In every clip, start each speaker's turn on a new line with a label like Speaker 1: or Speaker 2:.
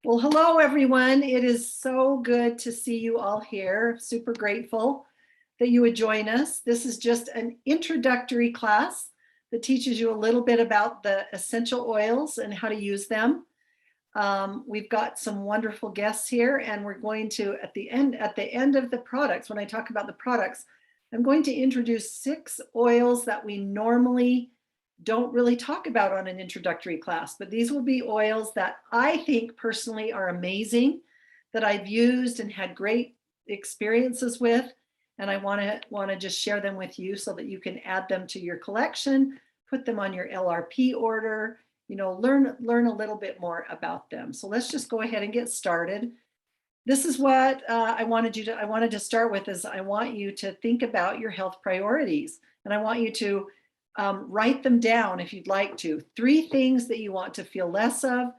Speaker 1: Well, hello, everyone. It is so good to see you all here. Super grateful that you would join us. This is just an introductory class that teaches you a little bit about the essential oils and how to use them. We've got some wonderful guests here, and we're going to, at the end of the products, when I talk about the products, I'm going to introduce 6 oils that we normally don't really talk about on an introductory class, but these will be oils that I think personally are amazing, that I've used and had great experiences with, and I want to just share them with you so that you can add them to your collection, put them on your LRP order, learn a little bit more about them. So let's just go ahead and get started. This is what I wanted to start with. Is I want you to think about your health priorities, and I want you to write them down if you'd like to. 3 things that you want to feel less of,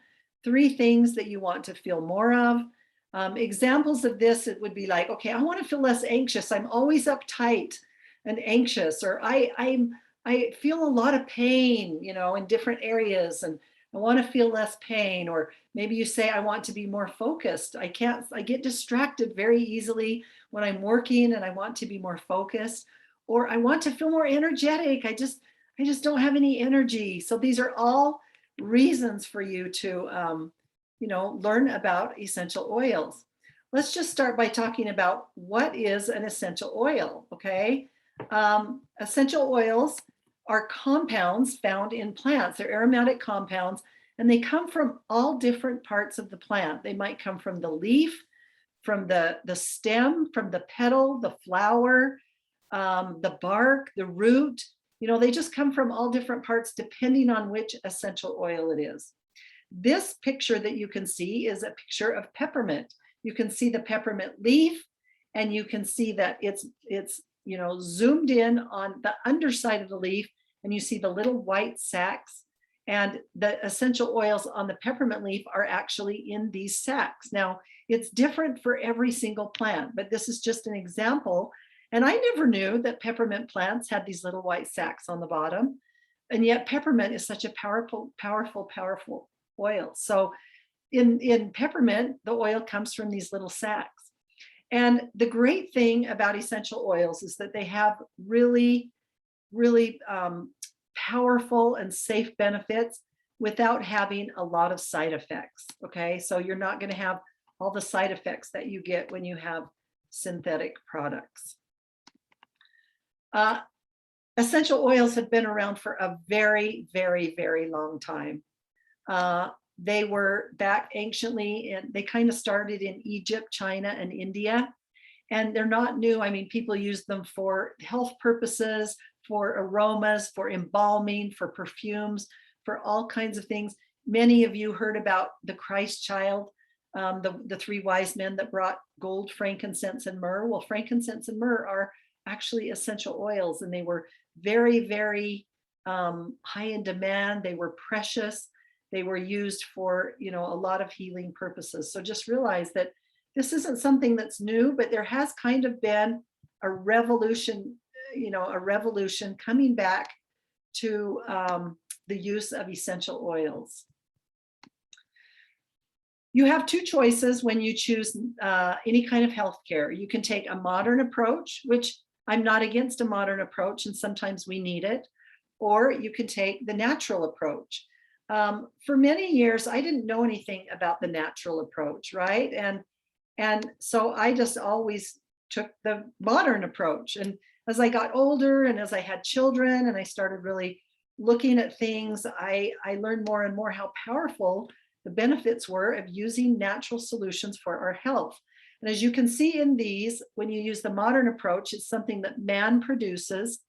Speaker 1: 3 things that you want to feel more of. Examples of this, it would be like, okay, I want to feel less anxious. I'm always uptight and anxious, or I feel a lot of pain, in different areas, and I want to feel less pain. Or maybe you say, I want to be more focused. I get distracted very easily when I'm working, and I want to be more focused. Or I want to feel more energetic. I just don't have any energy. So these are all reasons for you to, learn about essential oils. Let's just start by talking about what is an essential oil, okay? Essential oils are compounds found in plants. They're aromatic compounds, and they come from all different parts of the plant. They might come from the leaf, from the stem, from the petal, the flower, the bark, the root. They just come from all different parts depending on which essential oil it is. This picture that you can see is a picture of peppermint. You can see the peppermint leaf, and you can see that it's zoomed in on the underside of the leaf, and you see the little white sacs, and the essential oils on the peppermint leaf are actually in these sacs. Now, it's different for every single plant, but this is just an example. And I never knew that peppermint plants had these little white sacs on the bottom. And yet peppermint is such a powerful oil. So in peppermint, the oil comes from these little sacs. And the great thing about essential oils is that they have really, really powerful and safe benefits without having a lot of side effects. Okay, so you're not going to have all the side effects that you get when you have synthetic products. Essential oils have been around for a very, very, very long time. They were back anciently, and they kind of started in Egypt, China, and India. And they're not new. I mean, people use them for health purposes, for aromas, for embalming, for perfumes, for all kinds of things. Many of you heard about the Christ child, the 3 wise men that brought gold, frankincense, and myrrh. Well, frankincense and myrrh are actually essential oils, and they were very, very high in demand. They were precious. They were used for, a lot of healing purposes. So just realize that this isn't something that's new, but there has kind of been a revolution, coming back to the use of essential oils. You have 2 choices when you choose any kind of healthcare. You can take a modern approach, which I'm not against a modern approach, and sometimes we need it, or you can take the natural approach. For many years, I didn't know anything about the natural approach, right? And so I just always took the modern approach. And as I got older, and as I had children, and I started really looking at things, I learned more and more how powerful the benefits were of using natural solutions for our health. And as you can see in these, when you use the modern approach, it's something that man produces,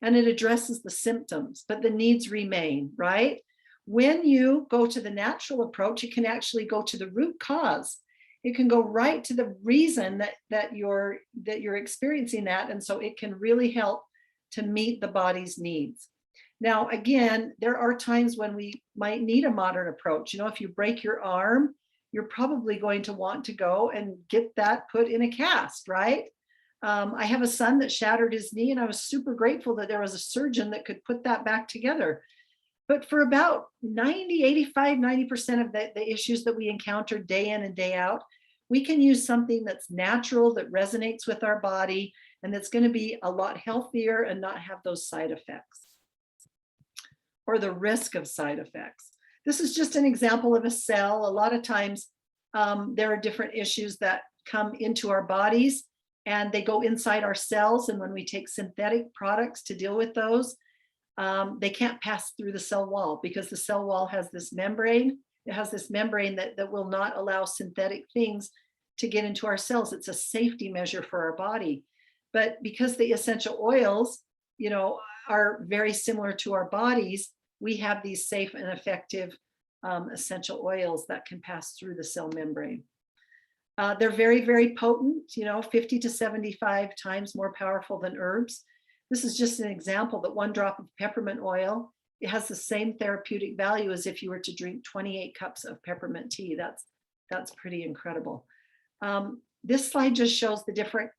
Speaker 1: and it addresses the symptoms, but the needs remain, right? When you go to the natural approach, it can actually go to the root cause. It can go right to the reason that you're experiencing that, and so it can really help to meet the body's needs. Now, again, there are times when we might need a modern approach. If you break your arm, you're probably going to want to go and get that put in a cast, right? I have a son that shattered his knee, and I was super grateful that there was a surgeon that could put that back together. But for about 90, 85, 90% of the issues that we encounter day in and day out, we can use something that's natural, that resonates with our body, and that's going to be a lot healthier and not have those side effects or the risk of side effects. This is just an example of a cell. A lot of times there are different issues that come into our bodies and they go inside our cells. And when we take synthetic products to deal with those, they can't pass through the cell wall because the cell wall has this membrane. It has this membrane that will not allow synthetic things to get into our cells. It's a safety measure for our body. But because the essential oils, are very similar to our bodies, we have these safe and effective essential oils that can pass through the cell membrane. They're very, very potent, 50 to 75 times more powerful than herbs. This is just an example that one drop of peppermint oil, it has the same therapeutic value as if you were to drink 28 cups of peppermint tea. That's pretty incredible. This slide just shows the different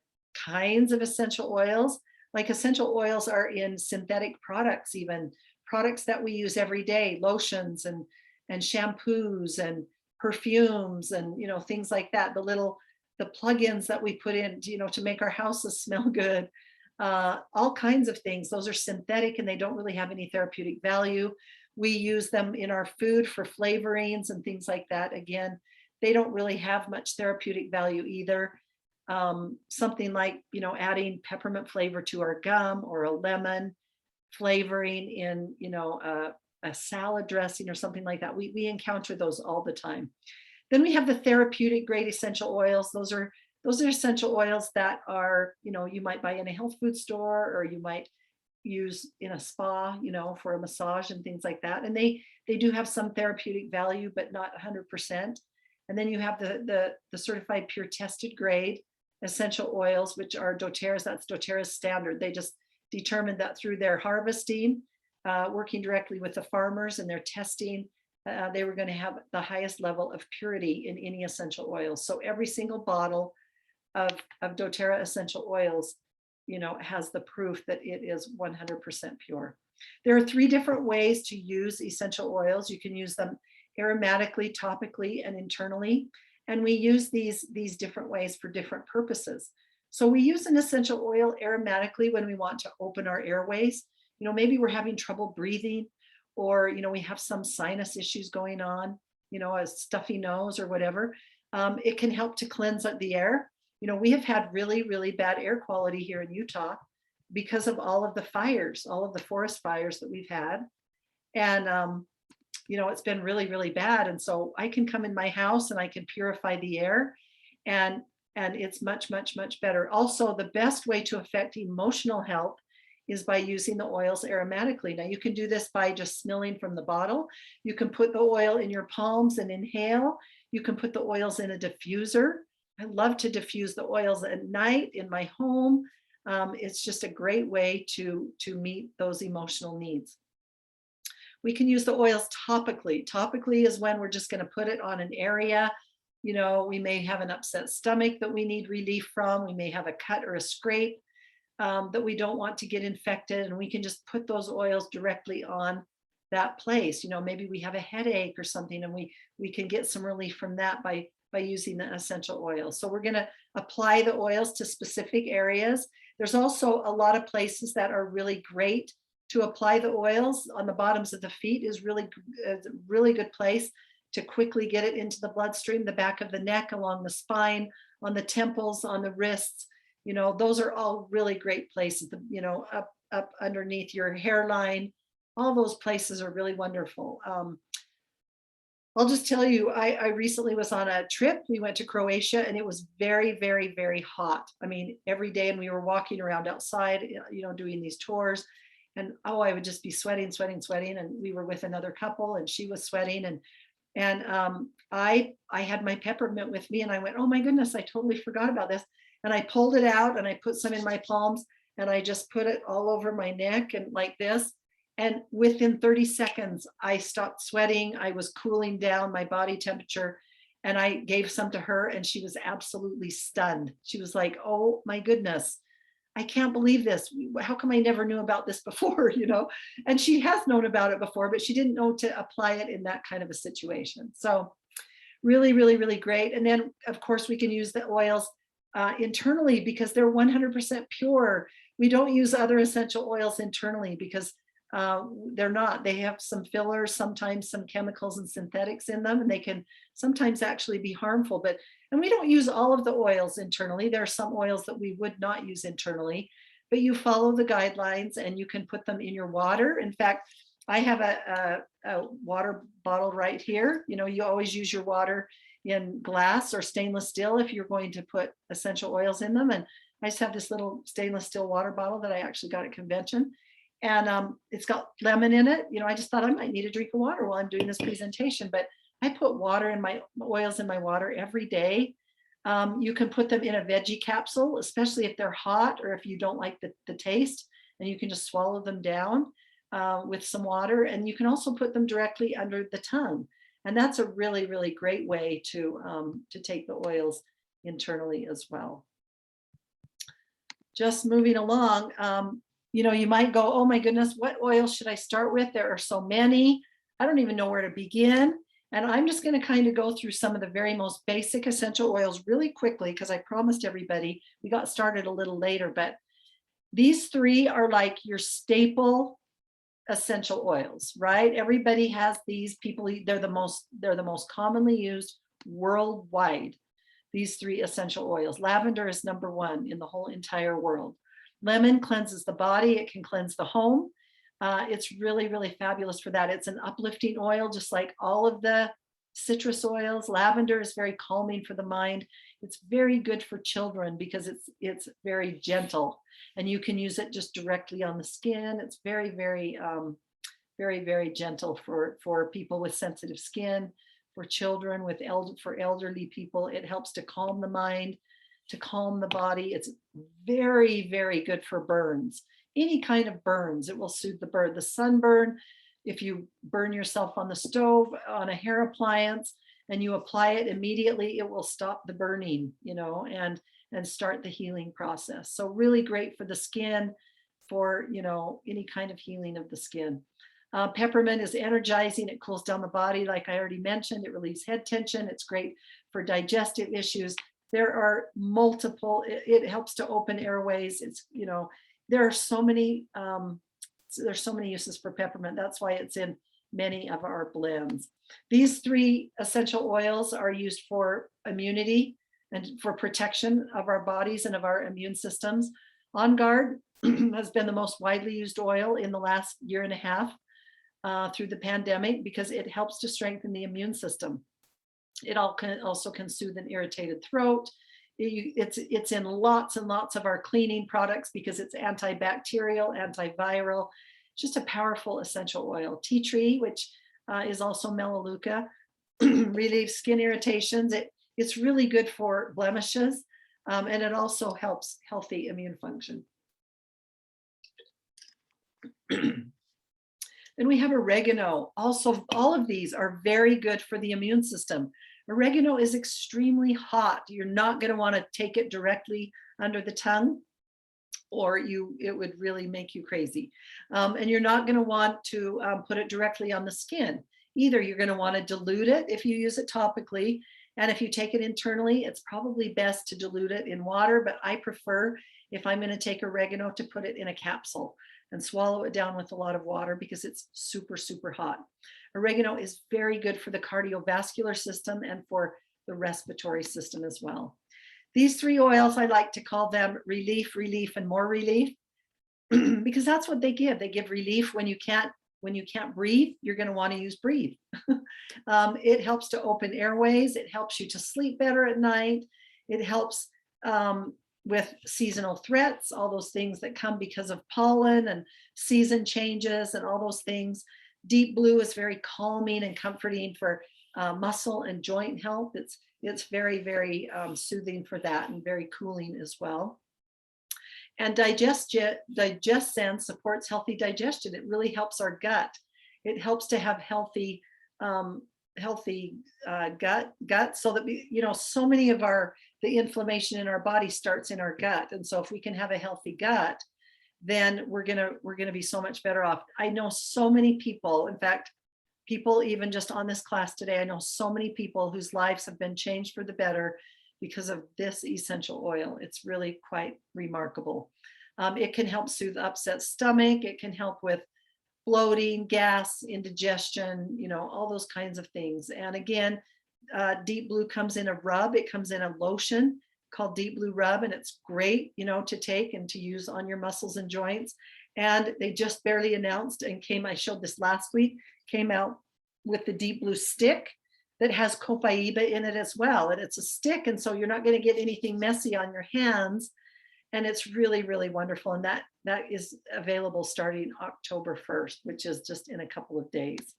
Speaker 1: kinds of essential oils. Like essential oils are in synthetic products, even products that we use every day, lotions and shampoos and perfumes and things like that. The plugins that we put in, to make our houses smell good. All kinds of things. Those are synthetic and they don't really have any therapeutic value. We use them in our food for flavorings and things like that. Again, they don't really have much therapeutic value either. Something like, adding peppermint flavor to our gum or a lemon flavoring in, a salad dressing or something like that. We encounter those all the time. Then we have the therapeutic grade essential oils. Those are essential oils that are, you might buy in a health food store or you might use in a spa, for a massage and things like that. And they do have some therapeutic value, but not 100%. And then you have the certified pure tested grade essential oils, which are doTERRA's. That's doTERRA's standard. They just determined that through their harvesting, working directly with the farmers and their testing, they were going to have the highest level of purity in any essential oils. So every single bottle of doTERRA essential oils, has the proof that it is 100% pure. There are 3 different ways to use essential oils. You can use them aromatically, topically, and internally. And we use these different ways for different purposes. So we use an essential oil aromatically when we want to open our airways. Maybe we're having trouble breathing, or, we have some sinus issues going on, a stuffy nose or whatever. It can help to cleanse the air. We have had really, really bad air quality here in Utah because of all of the fires, all of the forest fires that we've had. And, it's been really, really bad. And so I can come in my house and I can purify the air and it's much, much, much better. Also, the best way to affect emotional health is by using the oils aromatically. Now you can do this by just smelling from the bottle. You can put the oil in your palms and inhale. You can put the oils in a diffuser. I love to diffuse the oils at night in my home. It's just a great way to meet those emotional needs. We can use the oils topically. Topically is when we're just going to put it on an area. We may have an upset stomach that we need relief from. We may have a cut or a scrape that we don't want to get infected. And we can just put those oils directly on that place. Maybe we have a headache or something and we can get some relief from that by using the essential oils. So we're going to apply the oils to specific areas. There's also a lot of places that are really great to apply the oils. On the bottoms of the feet is really a really good place to quickly get it into the bloodstream, the back of the neck, along the spine, on the temples, on the wrists. Those are all really great places, up underneath your hairline. All those places are really wonderful. I'll just tell you, I recently was on a trip. We went to Croatia and it was very, very, very hot. I mean, every day, and we were walking around outside, doing these tours. And I would just be sweating. And we were with another couple and she was sweating. And I had my peppermint with me and I went, oh my goodness, I totally forgot about this. And I pulled it out and I put some in my palms and I just put it all over my neck and like this. And within 30 seconds, I stopped sweating. I was cooling down my body temperature and I gave some to her and she was absolutely stunned. She was like, oh my goodness. I can't believe this. How come I never knew about this before? You know, and she has known about it before, but she didn't know to apply it in that kind of a situation. So really, really, really great. And then of course we can use the oils internally because they're 100% pure. We don't use other essential oils internally because they're not. They have some fillers, sometimes some chemicals and synthetics in them, and they can sometimes actually be harmful. And we don't use all of the oils internally. There are some oils that we would not use internally, but you follow the guidelines and you can put them in your water. In fact, I have a water bottle right here. You know, you always use your water in glass or stainless steel if you're going to put essential oils in them. And I just have this little stainless steel water bottle that I actually got at convention. And it's got lemon in it. You know, I just thought I might need a drink of water while I'm doing this presentation, but I put water in my oils in my water every day. You can put them in a veggie capsule, especially if they're hot or if you don't like the taste, and you can just swallow them down with some water. And you can also put them directly under the tongue. And that's a really, really great way to take the oils internally as well. Just moving along, you know, you might go, oh my goodness, what oil should I start with? There are so many. I don't even know where to begin. And I'm just going to kind of go through some of the very most basic essential oils really quickly because I promised everybody we got started a little later. But these three are like your staple essential oils, right? Everybody has these. People, they're the most commonly used worldwide. These three essential oils. Lavender is number one in the whole entire world. Lemon cleanses the body. It can cleanse the home. It's really, really fabulous for that. It's an uplifting oil, just like all of the citrus oils. Lavender is very calming for the mind. It's very good for children because it's very gentle, and you can use it just directly on the skin. It's very, very, very, very gentle for people with sensitive skin, for children, for elderly people. It helps to calm the mind, to calm the body. It's very, very good for burns. Any kind of burns, it will soothe the burn. The sunburn, if you burn yourself on the stove, on a hair appliance, and you apply it immediately, it will stop the burning, you know, and start the healing process. So really great for the skin, for, you know, any kind of healing of the skin. Peppermint is energizing. It cools down the body. Like I already mentioned, it relieves head tension. It's great for digestive issues. There are multiple, it helps to open airways. It's, you know, there are so many, there's so many uses for peppermint. That's why it's in many of our blends. These three essential oils are used for immunity and for protection of our bodies and of our immune systems. On Guard has been the most widely used oil in the last year and a half through the pandemic because it helps to strengthen the immune system. It also can soothe an irritated throat. It's in lots and lots of our cleaning products because it's antibacterial, antiviral, just a powerful essential oil. Tea tree, which is also melaleuca, relieves skin irritations. It's really good for blemishes, and it also helps healthy immune function. Then we have oregano. Also, all of these are very good for the immune system. Oregano is extremely hot. You're not going to want to take it directly under the tongue, or it would really make you crazy. And you're not going to want to put it directly on the skin either. You're going to want to dilute it if you use it topically. And if you take it internally, it's probably best to dilute it in water. But I prefer, if I'm going to take oregano, to put it in a capsule and swallow it down with a lot of water because it's super, super hot. Oregano is very good for the cardiovascular system and for the respiratory system as well. These three oils, I like to call them relief, relief, and more relief because that's what they give. They give relief when you can't breathe. You're going to want to use breathe. It helps to open airways. It helps you to sleep better at night. It helps with seasonal threats, all those things that come because of pollen and season changes and all those things. Deep blue is very calming and comforting for muscle and joint health. It's very, very soothing for that and very cooling as well. And DigestSense supports healthy digestion. It really helps our gut. It helps to have healthy gut so that we, you know, so many of our the inflammation in our body starts in our gut. And so if we can have a healthy gut, then we're gonna be so much better off. I know so many people, in fact, people even just on this class today, I know so many people whose lives have been changed for the better because of this essential oil. It's really quite remarkable. It can help soothe upset stomach. It can help with bloating, gas, indigestion, you know, all those kinds of things. And again, Deep Blue comes in a rub. It comes in a lotion called Deep Blue Rub, and it's great, you know, to take and to use on your muscles and joints. And they just barely announced and I showed this last week, came out with the Deep Blue stick that has copaiba in it as well. And it's a stick, and so you're not going to get anything messy on your hands. And it's really, really wonderful. And that is available starting October 1st, which is just in a couple of days.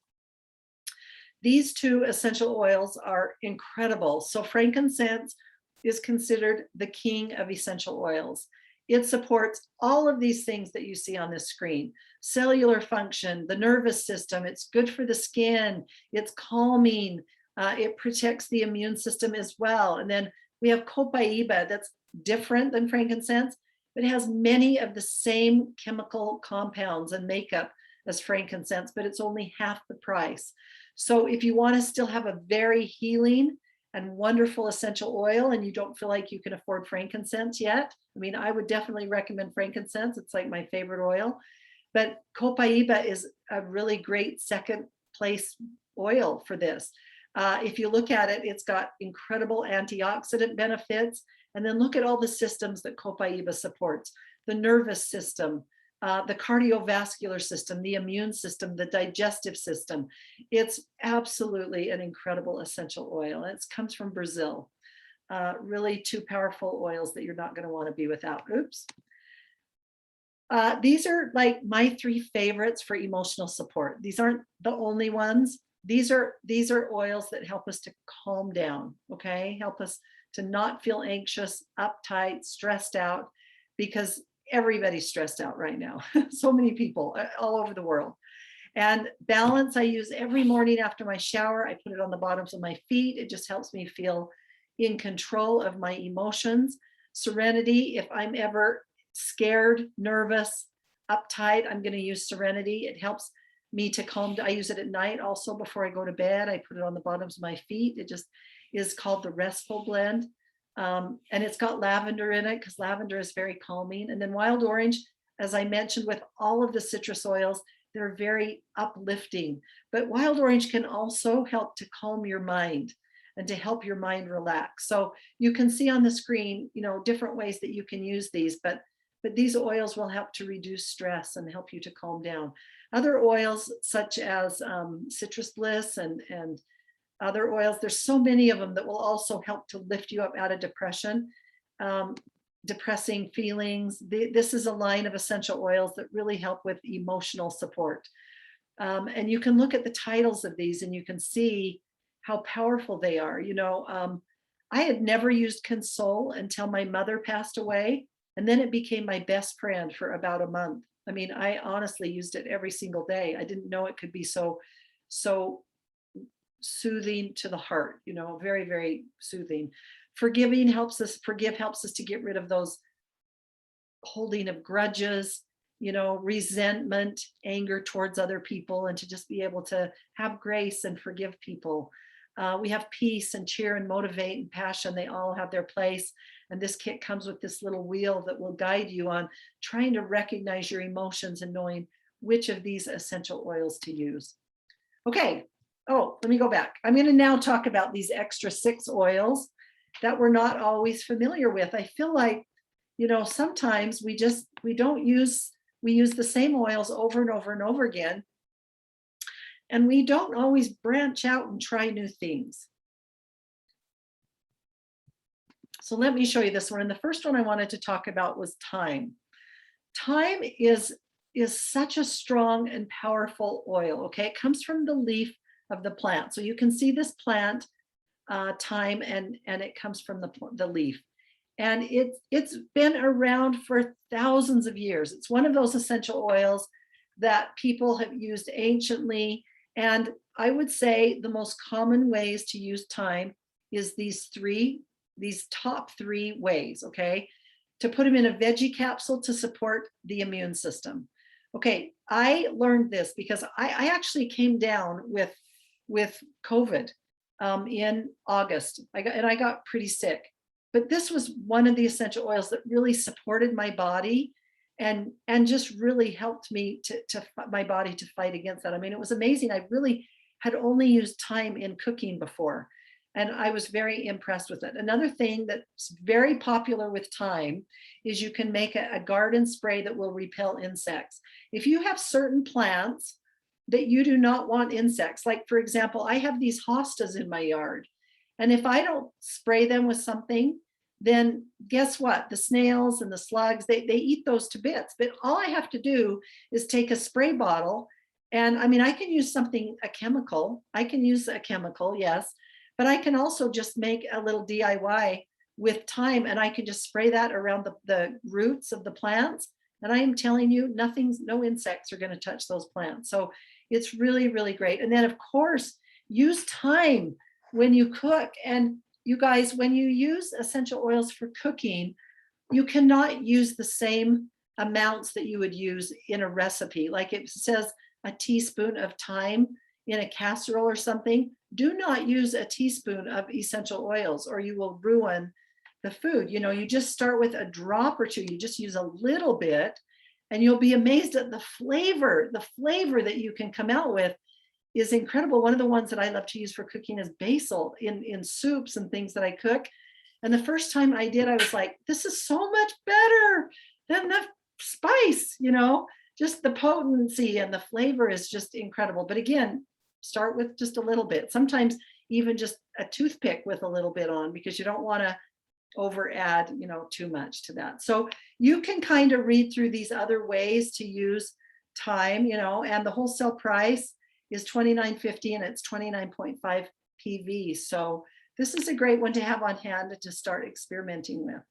Speaker 1: These two essential oils are incredible. So frankincense is considered the king of essential oils. It supports all of these things that you see on this screen: cellular function, the nervous system. It's good for the skin. It's calming. It protects the immune system as well. And then we have copaiba that's different than frankincense, but it has many of the same chemical compounds and makeup as frankincense, but it's only half the price. So if you want to still have a very healing and wonderful essential oil and you don't feel like you can afford frankincense yet, I mean, I would definitely recommend frankincense. It's like my favorite oil, but copaiba is a really great second place oil for this. If you look at it, it's got incredible antioxidant benefits. And then look at all the systems that copaiba supports: the nervous system, the cardiovascular system, the immune system, the digestive system. It's absolutely an incredible essential oil. It comes from Brazil. Really two powerful oils that you're not going to want to be without. Oops. These are like my three favorites for emotional support. These aren't the only ones. These are oils that help us to calm down, okay? Help us to not feel anxious, uptight, stressed out, because everybody's stressed out right now. So many people all over the world. And balance, I use every morning after my shower. I put it on the bottoms of my feet. It just helps me feel in control of my emotions. Serenity, if I'm ever scared, nervous, uptight, I'm going to use Serenity. It helps me to calm down. I use it at night also before I go to bed. I put it on the bottoms of my feet. It just is called the Restful Blend. And it's got lavender in it because lavender is very calming. And then wild orange, as I mentioned, with all of the citrus oils, they're very uplifting. But wild orange can also help to calm your mind and to help your mind relax. So you can see on the screen, you know, different ways that you can use these, but these oils will help to reduce stress and help you to calm down. Other oils such as citrus bliss and other oils, there's so many of them that will also help to lift you up out of depression, depressing feelings. This is a line of essential oils that really help with emotional support. And you can look at the titles of these and you can see how powerful they are. You know, I had never used Console until my mother passed away. And then it became my best friend for about a month. I mean, I honestly used it every single day. I didn't know it could be so soothing to the heart, you know, very, very soothing. Forgive helps us to get rid of those holding of grudges, you know, resentment, anger towards other people, and to just be able to have grace and forgive people. We have peace and cheer and motivate and passion. They all have their place. And this kit comes with this little wheel that will guide you on trying to recognize your emotions and knowing which of these essential oils to use. Okay. Oh, let me go back. I'm going to now talk about these extra 6 oils that we're not always familiar with. I feel like, you know, sometimes we use the same oils over and over and over again. And we don't always branch out and try new things. So let me show you this one. And the first one I wanted to talk about was thyme. Thyme is such a strong and powerful oil. Okay, it comes from the leaf of the plant. So you can see this plant, thyme, and it comes from the leaf. And it's been around for thousands of years. It's one of those essential oils that people have used anciently. And I would say the most common ways to use thyme is these 3 these top 3 ways, okay? To put them in a veggie capsule to support the immune system. Okay, I learned this because I actually came down with COVID in August. I got pretty sick. But this was one of the essential oils that really supported my body and just really helped me to my body to fight against that. I mean, it was amazing. I really had only used thyme in cooking before, and I was very impressed with it. Another thing that's very popular with thyme is you can make a garden spray that will repel insects. If you have certain plants that you do not want insects, like for example, I have these hostas in my yard, and if I don't spray them with something, then guess what? The snails and the slugs, they eat those to bits. But all I have to do is take a spray bottle. And I mean, I can use something, a chemical. I can use a chemical, yes. But I can also just make a little DIY with thyme, and I can just spray that around the roots of the plants. And I am telling you, no insects are going to touch those plants. So it's really, really great. And then of course, use thyme when you cook. And you guys, when you use essential oils for cooking, you cannot use the same amounts that you would use in a recipe. Like it says a teaspoon of thyme in a casserole or something. Do not use a teaspoon of essential oils or you will ruin the food. You know, you just start with a drop or two. You just use a little bit and you'll be amazed at the flavor that you can come out with is incredible. One of the ones that I love to use for cooking is basil in soups and things that I cook. And the first time I did, I was like, this is so much better than the spice, you know, just the potency and the flavor is just incredible. But again, start with just a little bit, sometimes even just a toothpick with a little bit on, because you don't want to over add, you know, too much to that. So you can kind of read through these other ways to use thyme, you know, and the wholesale price is $29.50 and it's 29.5 PV. So this is a great one to have on hand to start experimenting with.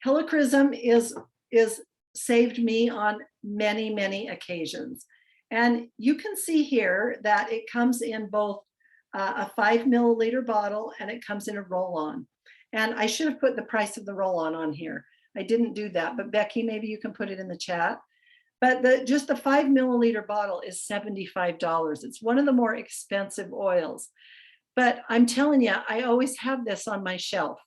Speaker 1: Helichrysum is saved me on many, many occasions. And you can see here that it comes in both a 5 milliliter bottle and it comes in a roll-on. And I should have put the price of the roll-on on here. I didn't do that, but Becky, maybe you can put it in the chat. But just the 5 milliliter bottle is $75. It's one of the more expensive oils. But I'm telling you, I always have this on my shelf,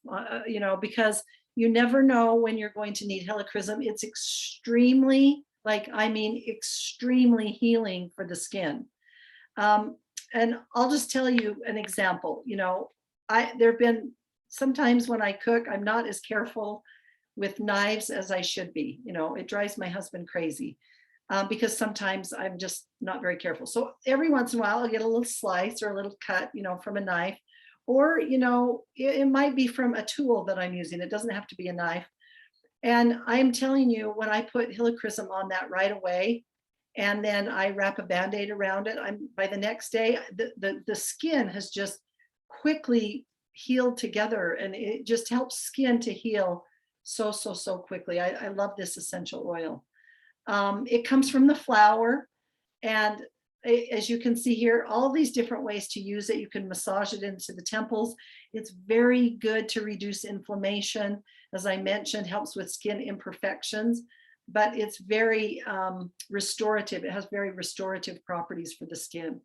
Speaker 1: you know, because you never know when you're going to need helichrysum. It's extremely, extremely healing for the skin. And I'll just tell you an example. You know, there have been sometimes when I cook, I'm not as careful with knives as I should be. You know, it drives my husband crazy because sometimes I'm just not very careful. So every once in a while I'll get a little slice or a little cut, you know, from a knife, or, you know, it might be from a tool that I'm using. It doesn't have to be a knife. And I'm telling you, when I put helichrysum on that right away, and then I wrap a Band-Aid around it, by the next day, the skin has just quickly healed together, and it just helps skin to heal so quickly. I love this essential oil. It comes from the flower, and as you can see here, all these different ways to use it. You can massage it into the temples. It's very good to reduce inflammation. As I mentioned, helps with skin imperfections, but it's very restorative. It has very restorative properties for the skin.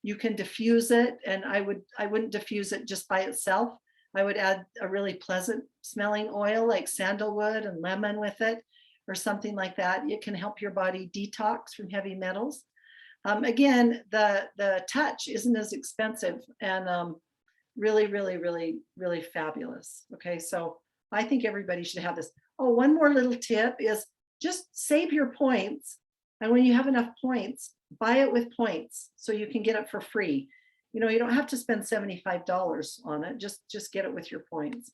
Speaker 1: You can diffuse it, and I wouldn't diffuse it just by itself. I would add a really pleasant smelling oil like sandalwood and lemon with it, or something like that. It can help your body detox from heavy metals. Again, the touch isn't as expensive, and really fabulous. Okay, so I think everybody should have this. Oh, one more little tip is just save your points. And when you have enough points, buy it with points so you can get it for free. You know, you don't have to spend $75 on it. Just get it with your points.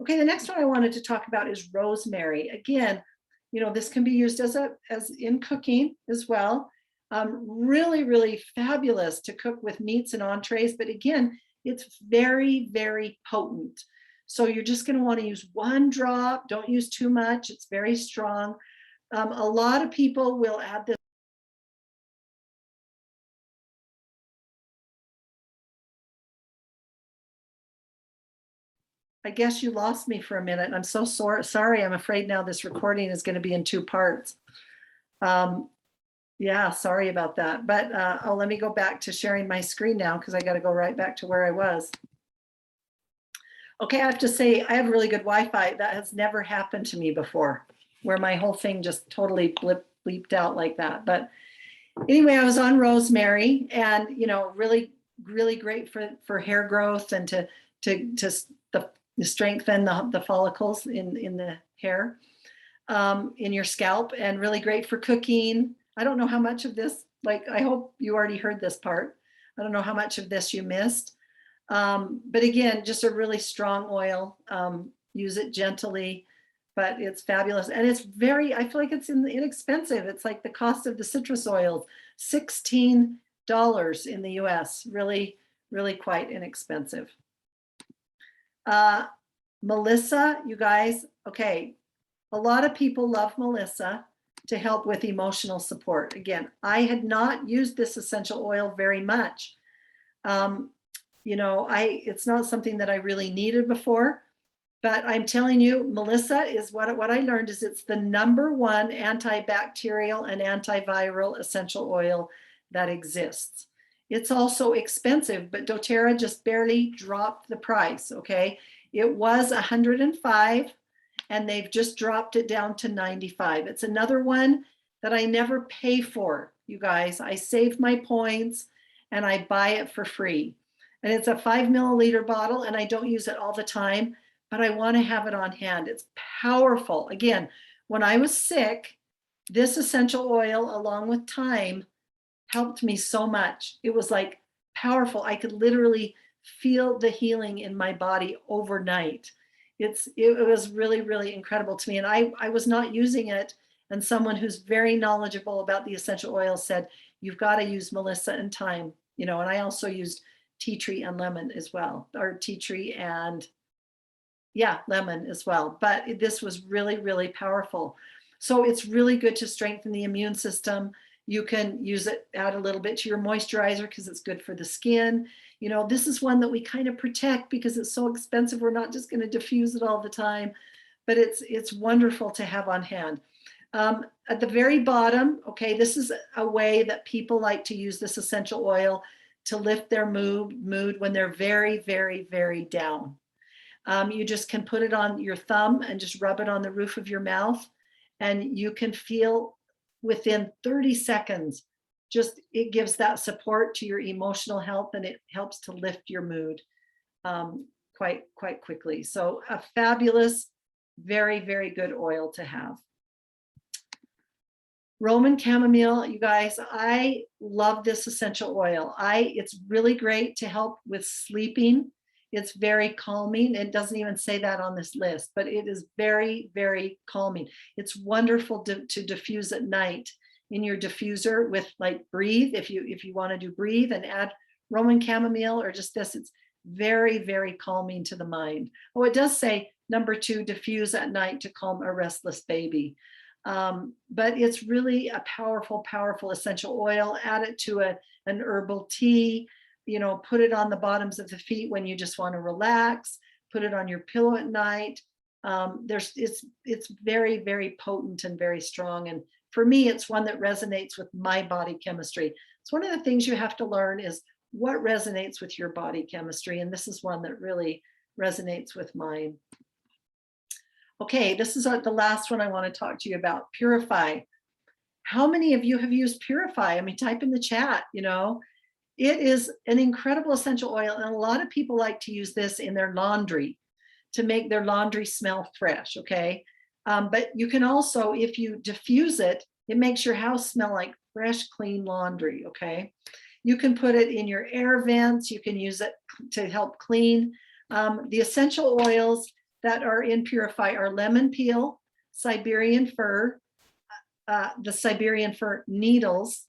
Speaker 1: Okay, the next one I wanted to talk about is rosemary. Again, you know, this can be used as in cooking as well. Really fabulous to cook with meats and entrees, but again, it's very potent. So you're just going to want to use 1 drop. Don't use too much. It's very strong. A lot of people will add this. I guess you lost me for a minute. I'm so sorry. I'm afraid now this recording is going to be in 2 parts. Yeah, sorry about that. But oh, let me go back to sharing my screen now because I got to go right back to where I was. Okay, I have to say I have really good Wi-Fi. That has never happened to me before, where my whole thing just totally bleeped out like that. But anyway, I was on rosemary, and really great for hair growth and to strengthen the follicles in the hair, in your scalp, and really great for cooking. I don't know how much of this, like, I hope you already heard this part. I don't know how much of this you missed. But again, just a really strong oil. Use it gently, but it's fabulous. And it's I feel like it's inexpensive. It's like the cost of the citrus oils, $16 in the US, really quite inexpensive. Melissa, you guys, okay. A lot of people love Melissa to help with emotional support. Again, I had not used this essential oil very much. It's not something that I really needed before, but I'm telling you, Melissa is what I learned is it's the #1 antibacterial and antiviral essential oil that exists. It's also expensive, but doTERRA just barely dropped the price, okay? It was $105, and they've just dropped it down to $95. It's another one that I never pay for, you guys. I save my points and I buy it for free. And it's a 5 milliliter bottle, and I don't use it all the time, but I want to have it on hand. It's powerful. Again, when I was sick, this essential oil, along with thyme, helped me so much. It was like powerful. I could literally feel the healing in my body overnight. It was really incredible to me. And I was not using it. And someone who's very knowledgeable about the essential oils said, you've got to use Melissa and thyme, and I also used tea tree and lemon as well, or tea tree and lemon as well. But this was really powerful. So it's really good to strengthen the immune system. You can use it, add a little bit to your moisturizer because it's good for the skin. This is one that we kind of protect because it's so expensive. We're not just going to diffuse it all the time, but it's wonderful to have on hand. At the very bottom, okay, this is a way that people like to use this essential oil to lift their mood when they're very down. You just can put it on your thumb and just rub it on the roof of your mouth, and you can feel within 30 seconds, just it gives that support to your emotional health, and it helps to lift your mood quite quickly. So a fabulous, very good oil to have. Roman chamomile, you guys, I love this essential oil. It's really great to help with sleeping. It's very calming. It doesn't even say that on this list, but it is very calming. It's wonderful to diffuse at night in your diffuser with, like, breathe. If you want to do breathe and add Roman chamomile or just this, it's very calming to the mind. Oh, it does say #2, diffuse at night to calm a restless baby. But it's really a powerful essential oil. Add it to an herbal tea, put it on the bottoms of the feet when you just want to relax, put it on your pillow at night. It's very potent and very strong. And for me, it's one that resonates with my body chemistry. It's one of the things you have to learn is what resonates with your body chemistry. And this is one that really resonates with mine. Okay, this is the last one I want to talk to you about, Purify. How many of you have used Purify? I mean, type in the chat, It is an incredible essential oil, and a lot of people like to use this in their laundry to make their laundry smell fresh, okay? But you can also, if you diffuse it, it makes your house smell like fresh, clean laundry, okay? You can put it in your air vents. You can use it to help clean. The essential oils that are in Purify are lemon peel, Siberian fir, the Siberian fir needles,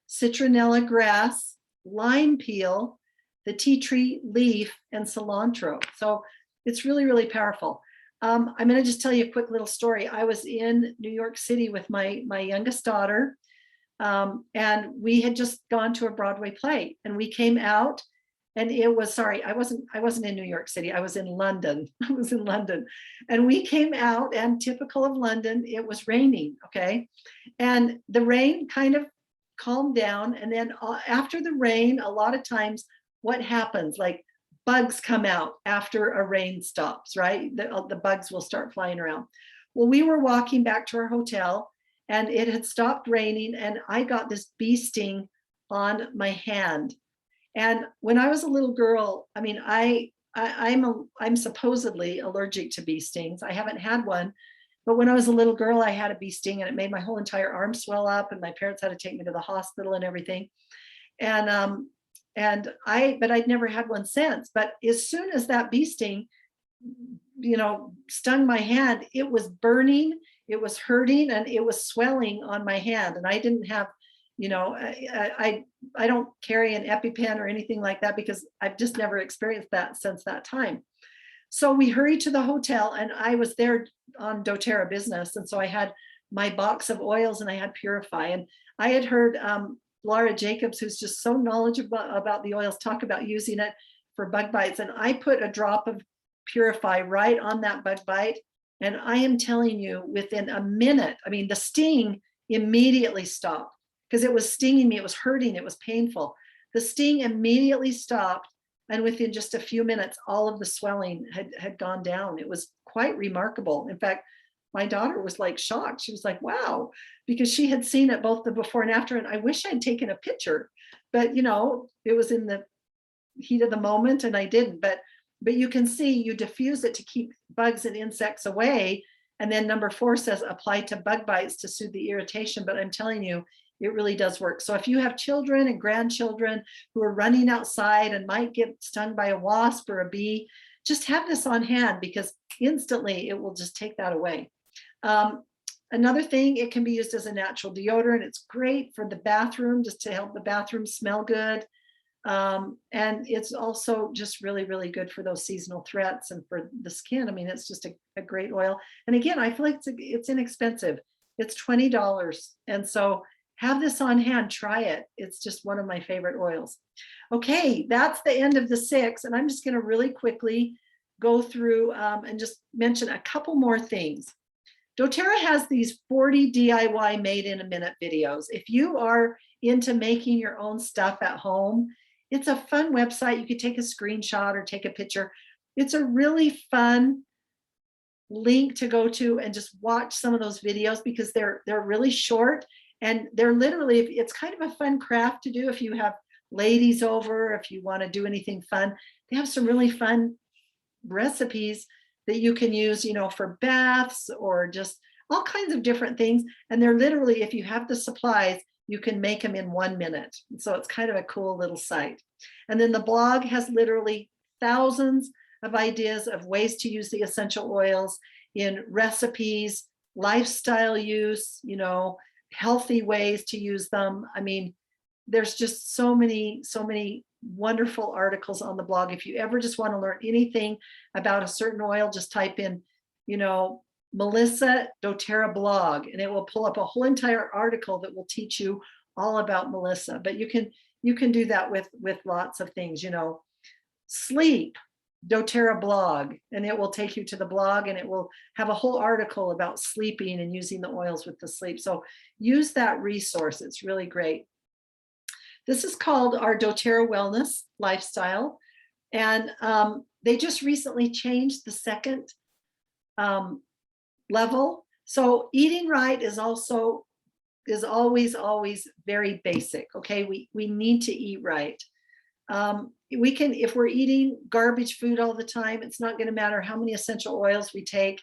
Speaker 1: citronella grass, lime peel, the tea tree leaf, and cilantro. So it's really powerful. I'm going to just tell you a quick little story. I was in New York City with my youngest daughter, and we had just gone to a Broadway play, and we came out, and it was, sorry, I wasn't in New York City. I was in London. I was in London. And we came out, and typical of London, it was raining, okay? And the rain kind of calmed down. And then after the rain, a lot of times what happens, like bugs come out after a rain stops, right? The bugs will start flying around. Well, we were walking back to our hotel, and it had stopped raining, and I got this bee sting on my hand. And when I was a little girl, I mean, I'm supposedly allergic to bee stings. I haven't had one, but when I was a little girl, I had a bee sting, and it made my whole entire arm swell up, and my parents had to take me to the hospital and everything. And but I'd never had one since. But as soon as that bee sting, stung my hand, it was burning, it was hurting, and it was swelling on my hand. And I didn't have, I don't carry an EpiPen or anything like that, because I've just never experienced that since that time. So we hurried to the hotel, and I was there on doTERRA business. And so I had my box of oils, and I had Purify. And I had heard Laura Jacobs, who's just so knowledgeable about the oils, talk about using it for bug bites. And I put a drop of Purify right on that bug bite. And I am telling you, within a minute, I mean, the sting immediately stopped, because it was stinging me. It was hurting. It was painful. The sting immediately stopped. And within just a few minutes, all of the swelling had gone down. It was quite remarkable. In fact, my daughter was like shocked. She was like, wow, because she had seen it both the before and after. And I wish I'd taken a picture, but it was in the heat of the moment, and I didn't. But you can see, you diffuse it to keep bugs and insects away. And then number 4 says apply to bug bites to soothe the irritation. But I'm telling you, it really does work. So if you have children and grandchildren who are running outside and might get stung by a wasp or a bee, just have this on hand, because instantly it will just take that away. Another thing, it can be used as a natural deodorant. It's great for the bathroom, just to help the bathroom smell good. And it's also just really, really good for those seasonal threats and for the skin. I mean, it's just a great oil. And again, I feel like it's inexpensive. It's $20. And so have this on hand, try it. It's just one of my favorite oils. Okay, that's the end of the 6. And I'm just going to really quickly go through and just mention a couple more things. doTERRA has these 40 DIY made in a minute videos. If you are into making your own stuff at home, it's a fun website. You could take a screenshot or take a picture. It's a really fun link to go to and just watch some of those videos, because they're really short, and they're literally, it's kind of a fun craft to do if you have ladies over, if you want to do anything fun. They have some really fun recipes that you can use, for baths or just all kinds of different things. And they're literally, if you have the supplies, you can make them in 1 minute. So it's kind of a cool little site. And then the blog has literally thousands of ideas of ways to use the essential oils in recipes, lifestyle use, healthy ways to use them. I mean, there's just so many wonderful articles on the blog. If you ever just want to learn anything about a certain oil, just type in, Melissa doTERRA blog, and it will pull up a whole entire article that will teach you all about Melissa. But you can do that with lots of things, sleep, doTERRA blog, and it will take you to the blog, and it will have a whole article about sleeping and using the oils with the sleep. So use that resource. It's really great. This is called our doTERRA Wellness Lifestyle. And they just recently changed the second level. So eating right is always very basic. Okay, we need to eat right. We can, if we're eating garbage food all the time, it's not going to matter how many essential oils we take.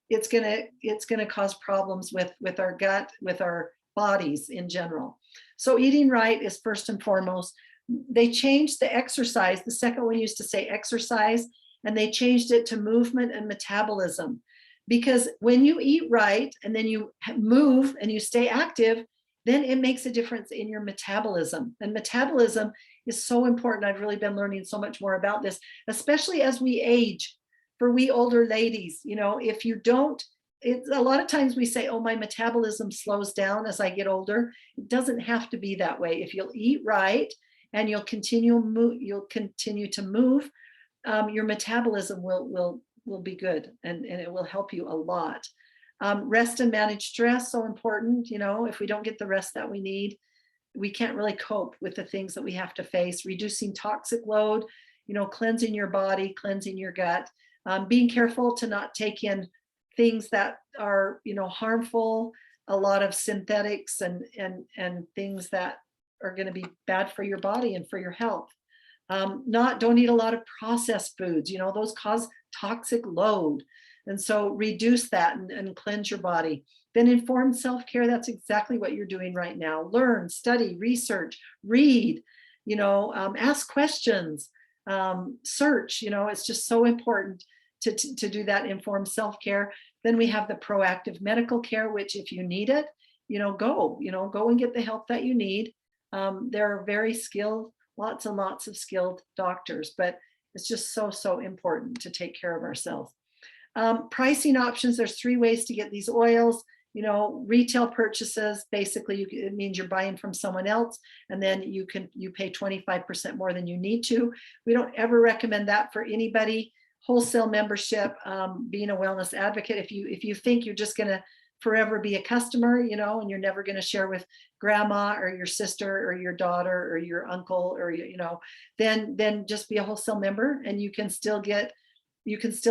Speaker 1: It's gonna cause problems with our gut, with our bodies in general. So eating right is first and foremost. They changed the exercise. The second one used to say exercise, and they changed it to movement and metabolism. Because when you eat right and then you move and you stay active, then it makes a difference in your metabolism. And metabolism is so important. I've really been learning so much more about this, especially as we age. For we older ladies, if you don't, a lot of times we say, oh, my metabolism slows down as I get older. It doesn't have to be that way. If you'll eat right and you'll continue to move, your metabolism will be good, and it will help you a lot. Rest and manage stress, so important. You know, if we don't get the rest that we need, we can't really cope with the things that we have to face. Reducing toxic load, you know, cleansing your body, cleansing your gut, being careful to not take in things that are, you know, harmful, a lot of synthetics and things that are going to be bad for your body and for your health. Don't eat a lot of processed foods, you know, those cause toxic load. And so reduce that and cleanse your body. Then informed self-care, that's exactly what you're doing right now. Learn, study, research, read, you know, ask questions, search, you know, it's just so important to do that informed self-care. Then we have the proactive medical care, which if you need it, you know, go and get the help that you need. There are very skilled, lots and lots of skilled doctors, but it's just so important to take care of ourselves. Pricing options, there's 3 ways to get these oils. You know, retail purchases, basically it means you're buying from someone else, and then you pay 25% more than you need to. We don't ever recommend that for anybody. Wholesale membership, being a wellness advocate, if you think you're just going to forever be a customer, you know, and you're never going to share with grandma or your sister or your daughter or your uncle, or, you know, then just be a wholesale member, and you can still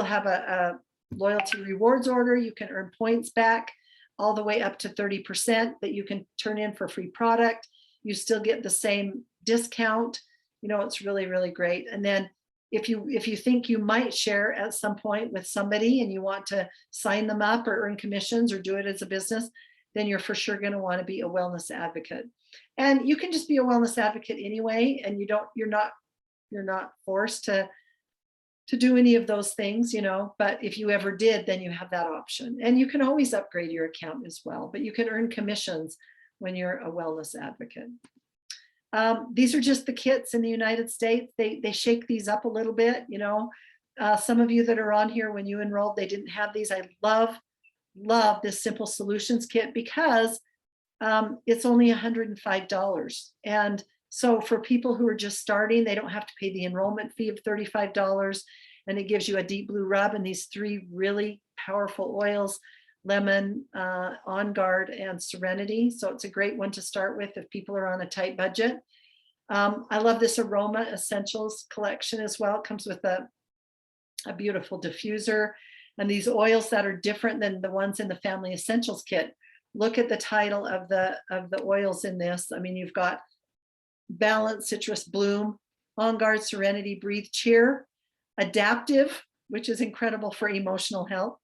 Speaker 1: have a loyalty rewards order. You can earn points back all the way up to 30% that you can turn in for free product. You still get the same discount. You know, it's really great. And then if you think you might share at some point with somebody and you want to sign them up or earn commissions or do it as a business, then you're for sure going to want to be a wellness advocate. And you can just be a wellness advocate anyway, and you're not forced to do any of those things, you know, but if you ever did, then you have that option. And you can always upgrade your account as well, but you can earn commissions when you're a wellness advocate. These are just the kits in the United States. They shake these up a little bit, you know. Some of you that are on here, when you enrolled, they didn't have these. I love this Simple Solutions kit because it's only $105. And so for people who are just starting, they don't have to pay the enrollment fee of $35, and it gives you a deep blue rub and these 3 really powerful oils: lemon, On Guard, and Serenity. So it's a great one to start with if people are on a tight budget. I love this Aroma Essentials collection as well. It comes with a beautiful diffuser and these oils that are different than the ones in the Family Essentials kit. Look at the title of the oils in this. I mean, you've got Balance, Citrus Bloom, On Guard, Serenity, Breathe, Cheer, Adaptive, which is incredible for emotional health,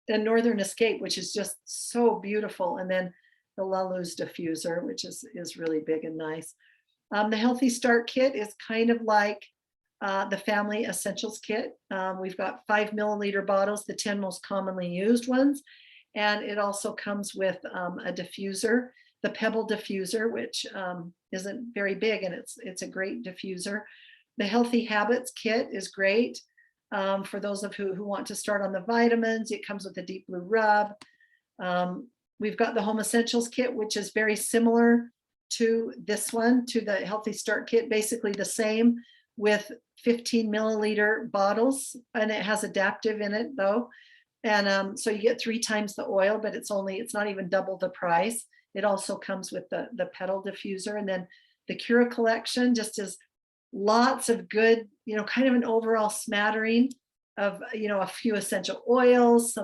Speaker 1: and Northern Escape, which is just so beautiful, and then the La Luz diffuser, which is really big and nice. The Healthy Start kit is kind of like the Family Essentials kit. We've got 5 milliliter bottles, the 10 most commonly used ones, and it also comes with a diffuser, the Pebble diffuser, which isn't very big, and it's a great diffuser. The Healthy Habits kit is great for those of who want to start on the vitamins. It comes with a deep blue rub. We've got the Home Essentials kit, which is very similar to this one, to the Healthy Start kit, basically the same, with 15 milliliter bottles, and it has adaptive in it though. And so you get 3 times the oil, but it's not even double the price. It also comes with the Petal diffuser. And then the Cura collection just is lots of good, you know, kind of an overall smattering of, you know, a few essential oils,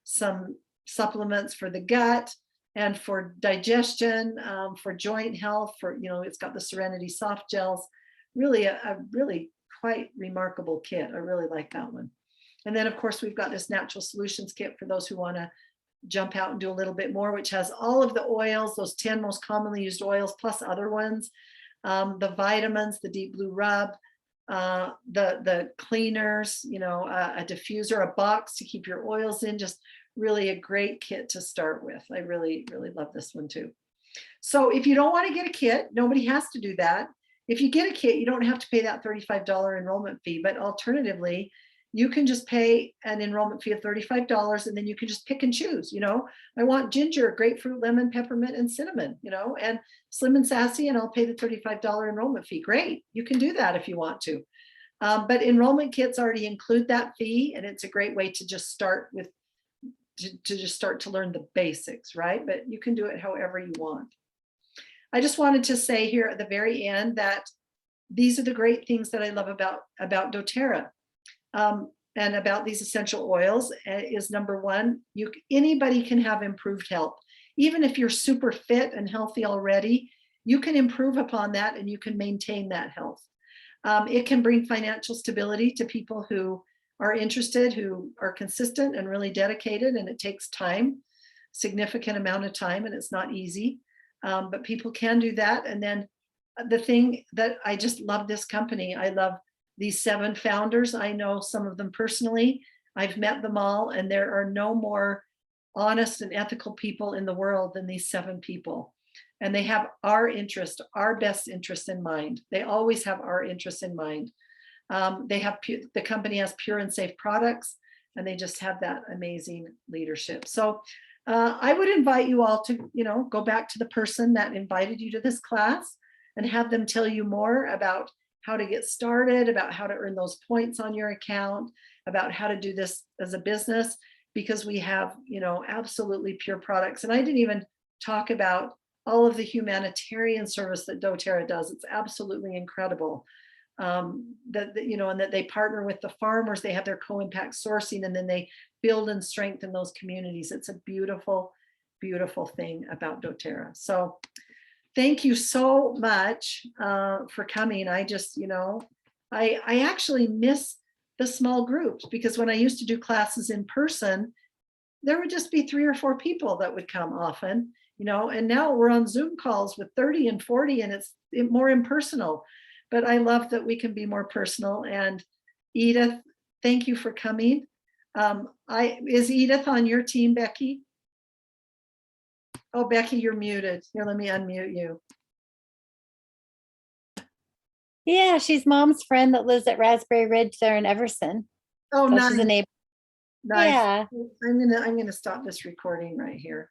Speaker 1: some supplements for the gut and for digestion, for joint health, for, you know, it's got the Serenity soft gels. Really a really quite remarkable kit. I really like that one. And then of course we've got this Natural Solutions kit for those who want to jump out and do a little bit more, which has all of the oils, those 10 most commonly used oils, plus other ones, the vitamins, the deep blue rub, the cleaners, you know, a diffuser, a box to keep your oils in. Just really a great kit to start with. I really love this one too. So if you don't want to get a kit, nobody has to do that. If you get a kit, you don't have to pay that $35 enrollment fee, but alternatively, you can just pay an enrollment fee of $35, and then you can just pick and choose. I want ginger, grapefruit, lemon, peppermint, and cinnamon, and slim and sassy, and I'll pay the $35 enrollment fee. Great, you can do that if you want to. But enrollment kits already include that fee, and it's a great way to just start to learn the basics, right? But you can do it however you want. I just wanted to say here at the very end that these are the great things that I love about doTERRA. And about these essential oils is, number one, anybody can have improved health. Even if you're super fit and healthy already, you can improve upon that and you can maintain that health. It can bring financial stability to people who are interested, who are consistent and really dedicated, and it takes time, significant amount of time, and it's not easy, but people can do that. And then the thing that I just love this company, I love these 7 founders. I know some of them personally. I've met them all, and there are no more honest and ethical people in the world than these 7 people. And they have our interest, our best interest in mind. They always have our interest in mind. The company has pure and safe products, and they just have that amazing leadership. So I would invite you all to, go back to the person that invited you to this class and have them tell you more about how to get started, about how to earn those points on your account, about how to do this as a business, because we have, absolutely pure products. And I didn't even talk about all of the humanitarian service that doTERRA does. It's absolutely incredible. And that they partner with the farmers, they have their co-impact sourcing, and then they build and strengthen those communities. It's a beautiful, beautiful thing about doTERRA. So thank you so much for coming. I just, I actually miss the small groups, because when I used to do classes in person, there would just be 3 or 4 people that would come often, and now we're on Zoom calls with 30 and 40, and it's more impersonal. But I love that we can be more personal. And Edith, thank you for coming. Is Edith on your team, Becky? Oh, Becky, you're muted. Here, let me unmute you.
Speaker 2: Yeah, she's Mom's friend that lives at Raspberry Ridge there in Everson.
Speaker 1: Oh,
Speaker 2: So
Speaker 1: nice.
Speaker 2: she's a neighbor.
Speaker 1: Nice.
Speaker 2: Yeah.
Speaker 1: I'm gonna stop this recording right here.